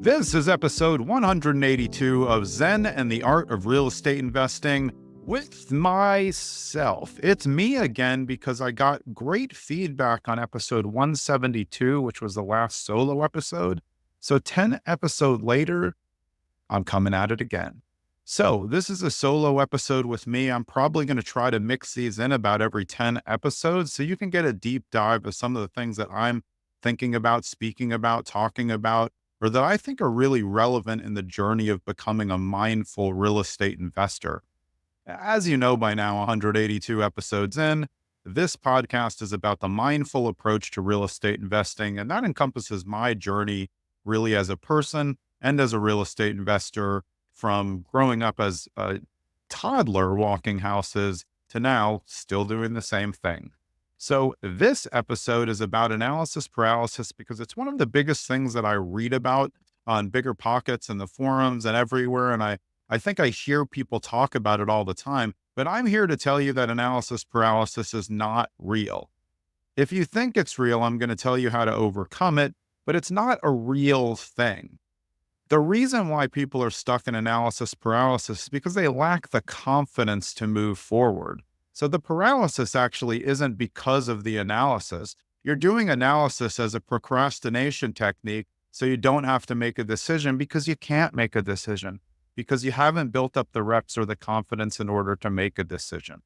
This is episode 182 of Zen and the Art of Real Estate Investing with myself. It's me again because I got great feedback on episode 172, which was the last solo episode. So 10 episodes later, I'm coming at it again. So this is a solo episode with me. I'm probably going to try to mix these in about every 10 episodes so you can get a deep dive of some of the things that I'm thinking about, speaking about, talking about, or that I think are really relevant in the journey of becoming a mindful real estate investor. As you know by now, 182 episodes in, this podcast is about the mindful approach to real estate investing, and that encompasses my journey really as a person and as a real estate investor, from growing up as a toddler walking houses to now still doing the same thing. So this episode is about analysis paralysis because it's one of the biggest things that I read about on Bigger Pockets and the forums and everywhere. And I think I hear people talk about it all the time, but I'm here to tell you that analysis paralysis is not real. If you think it's real, I'm going to tell you how to overcome it, but it's not a real thing. The reason why people are stuck in analysis paralysis is because they lack the confidence to move forward. So the paralysis actually isn't because of the analysis. You're doing analysis as a procrastination technique so you don't have to make a decision because you can't make a decision because you haven't built up the reps or the confidence in order to make a decision.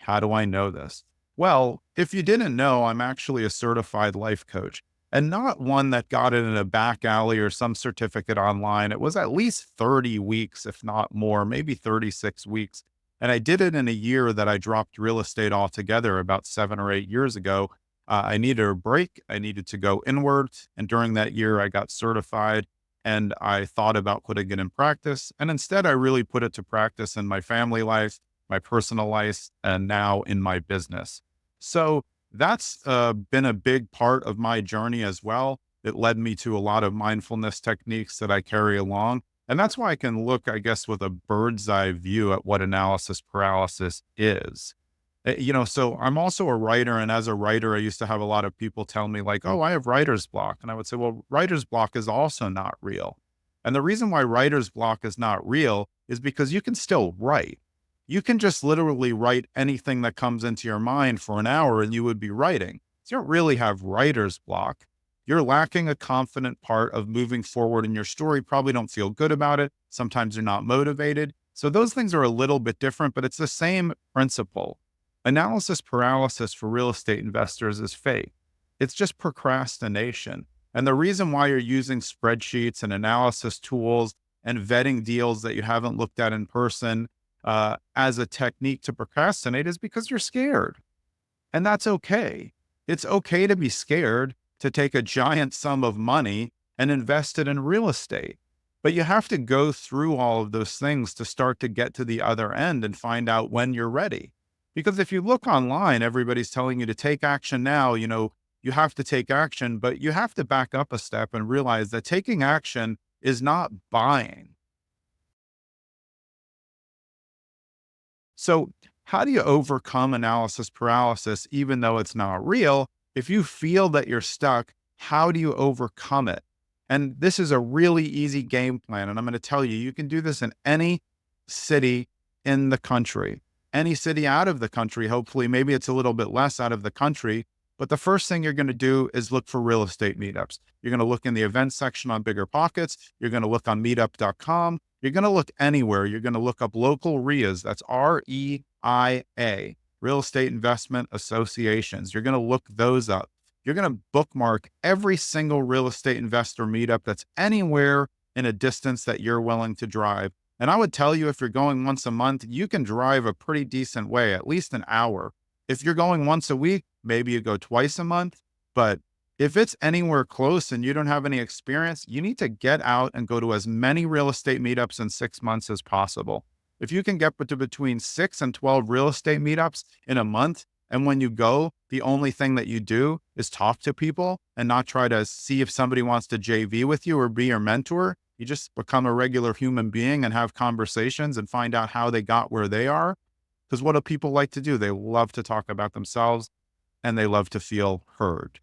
How do I know this? Well, if you didn't know, I'm actually a certified life coach. And not one that got it in a back alley or some certificate online. It was at least 30 weeks, if not more, maybe 36 weeks. And I did it in a year that I dropped real estate altogether about 7 or 8 years ago. I needed a break. I needed to go inward. And during that year, I got certified and I thought about putting it in practice. And instead, I really put it to practice in my family life, my personal life, and now in my business. So that's been a big part of my journey as well. It led me to a lot of mindfulness techniques that I carry along. And that's why I can look, I guess, with a bird's eye view at what analysis paralysis is. So I'm also a writer. And as a writer, I used to have a lot of people tell me like, oh, I have writer's block. And I would say, well, writer's block is also not real. And the reason why writer's block is not real is because you can still write. You can just literally write anything that comes into your mind for an hour and you would be writing. So you don't really have writer's block. You're lacking a confident part of moving forward in your story. Probably don't feel good about it. Sometimes you're not motivated. So those things are a little bit different, but it's the same principle. Analysis paralysis for real estate investors is fake. It's just procrastination. And the reason why you're using spreadsheets and analysis tools and vetting deals that you haven't looked at in person as a technique to procrastinate is because you're scared. And that's okay. It's okay to be scared, to take a giant sum of money and invest it in real estate. But you have to go through all of those things to start to get to the other end and find out when you're ready. Because if you look online, everybody's telling you to take action now. You have to take action, but you have to back up a step and realize that taking action is not buying. So how do you overcome analysis paralysis, even though it's not real? If you feel that you're stuck, how do you overcome it? And this is a really easy game plan. And I'm going to tell you, you can do this in any city in the country, any city out of the country. Hopefully, maybe it's a little bit less out of the country. But the first thing you're going to do is look for real estate meetups. You're going to look in the events section on Bigger Pockets. You're going to look on meetup.com. You're going to look anywhere. You're going to look up local RIAs. That's REIA, Real Estate Investment Associations. You're going to look those up. You're going to bookmark every single real estate investor meetup that's anywhere in a distance that you're willing to drive. And I would tell you, if you're going once a month, you can drive a pretty decent way, at least an hour. If you're going once a week, maybe you go twice a month. But if it's anywhere close and you don't have any experience, you need to get out and go to as many real estate meetups in 6 months as possible. If you can get to between 6 and 12 real estate meetups in a month, and when you go, the only thing that you do is talk to people and not try to see if somebody wants to JV with you or be your mentor. You just become a regular human being and have conversations and find out how they got where they are. Because what do people like to do? They love to talk about themselves and they love to feel heard.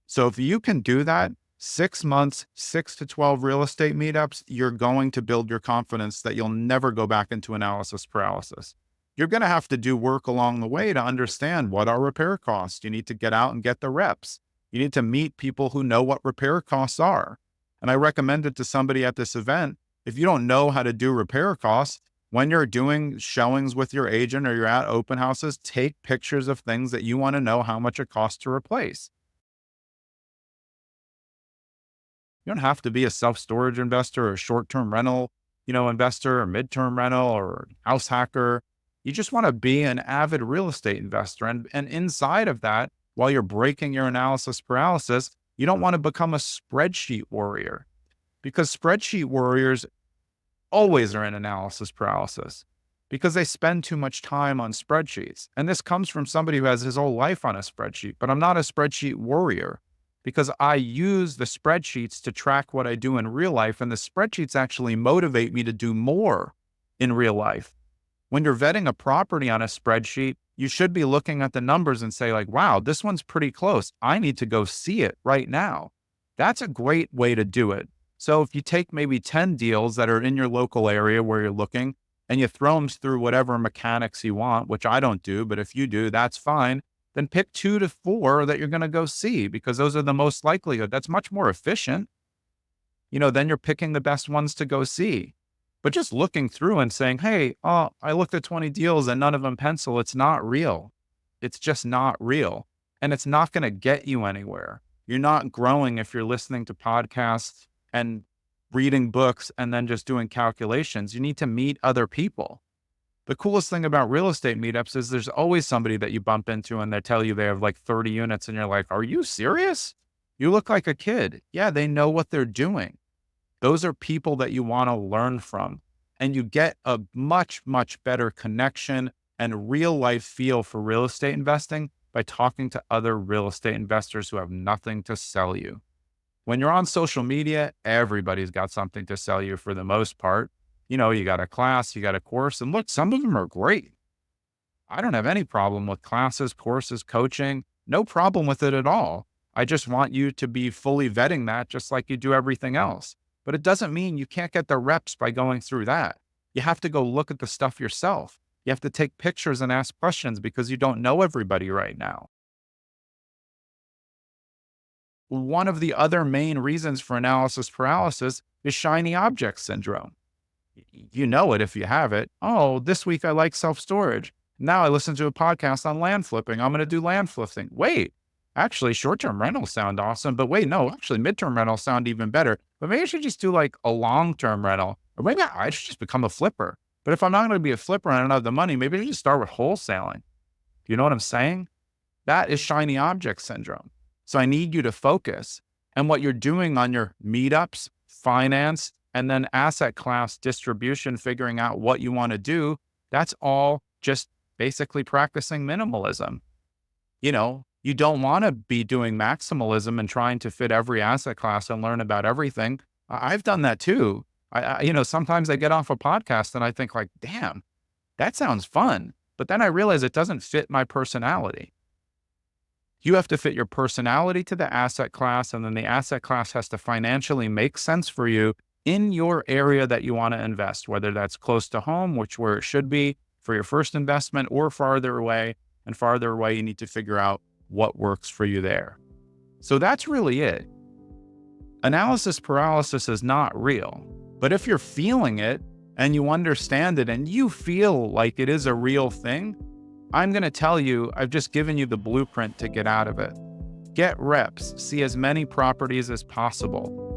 So if you can do that, 6 months, 6 to 12 real estate meetups, you're going to build your confidence that you'll never go back into analysis paralysis. You're going to have to do work along the way to understand what are repair costs. You need to get out and get the reps. You need to meet people who know what repair costs are. And I recommend it to somebody at this event. If you don't know how to do repair costs, when you're doing showings with your agent or you're at open houses, take pictures of things that you want to know how much it costs to replace. You don't have to be a self-storage investor or a short-term rental, investor or mid-term rental or house hacker. You just want to be an avid real estate investor. And inside of that, while you're breaking your analysis paralysis, you don't want to become a spreadsheet warrior, because spreadsheet warriors always are in analysis paralysis because they spend too much time on spreadsheets. And this comes from somebody who has his whole life on a spreadsheet, but I'm not a spreadsheet warrior because I use the spreadsheets to track what I do in real life. And the spreadsheets actually motivate me to do more in real life. When you're vetting a property on a spreadsheet, you should be looking at the numbers and say like, wow, this one's pretty close. I need to go see it right now. That's a great way to do it. So if you take maybe 10 deals that are in your local area where you're looking and you throw them through whatever mechanics you want, which I don't do, but if you do, that's fine. Then pick 2 to 4 that you're going to go see because those are the most likelihood. That's much more efficient. Then you're picking the best ones to go see. But just looking through and saying, hey, I looked at 20 deals and none of them pencil. It's not real. It's just not real. And it's not going to get you anywhere. You're not growing if you're listening to podcasts and reading books and then just doing calculations. You need to meet other people. The coolest thing about real estate meetups is there's always somebody that you bump into and they tell you they have like 30 units and you're like, are you serious? You look like a kid. Yeah, they know what they're doing. Those are people that you want to learn from. And you get a much, much better connection and real life feel for real estate investing by talking to other real estate investors who have nothing to sell you. When you're on social media, everybody's got something to sell you for the most part. You got a class, you got a course, and look, some of them are great. I don't have any problem with classes, courses, coaching, no problem with it at all. I just want you to be fully vetting that just like you do everything else. But it doesn't mean you can't get the reps by going through that. You have to go look at the stuff yourself. You have to take pictures and ask questions because you don't know everybody right now. One of the other main reasons for analysis paralysis is shiny object syndrome. You know it if you have it. Oh, this week I like self-storage. Now I listen to a podcast on land flipping. I'm going to do land flipping. Wait, actually short-term rentals sound awesome, but wait, no, actually midterm rentals sound even better. But maybe I should just do like a long-term rental, or maybe I should just become a flipper. But if I'm not going to be a flipper and I don't have the money, maybe I should just start with wholesaling. You know what I'm saying? That is shiny object syndrome. So I need you to focus. And what you're doing on your meetups, finance, and then asset class distribution, figuring out what you want to do, that's all just basically practicing minimalism. You don't want to be doing maximalism and trying to fit every asset class and learn about everything. I've done that too. Sometimes I get off a podcast and I think like, damn, that sounds fun. But then I realize it doesn't fit my personality. You have to fit your personality to the asset class, and then the asset class has to financially make sense for you in your area that you want to invest, whether that's close to home, where it should be for your first investment, or farther away. And farther away, you need to figure out what works for you there. So that's really it. Analysis paralysis is not real, but if you're feeling it and you understand it and you feel like it is a real thing, I'm going to tell you, I've just given you the blueprint to get out of it. Get reps, see as many properties as possible.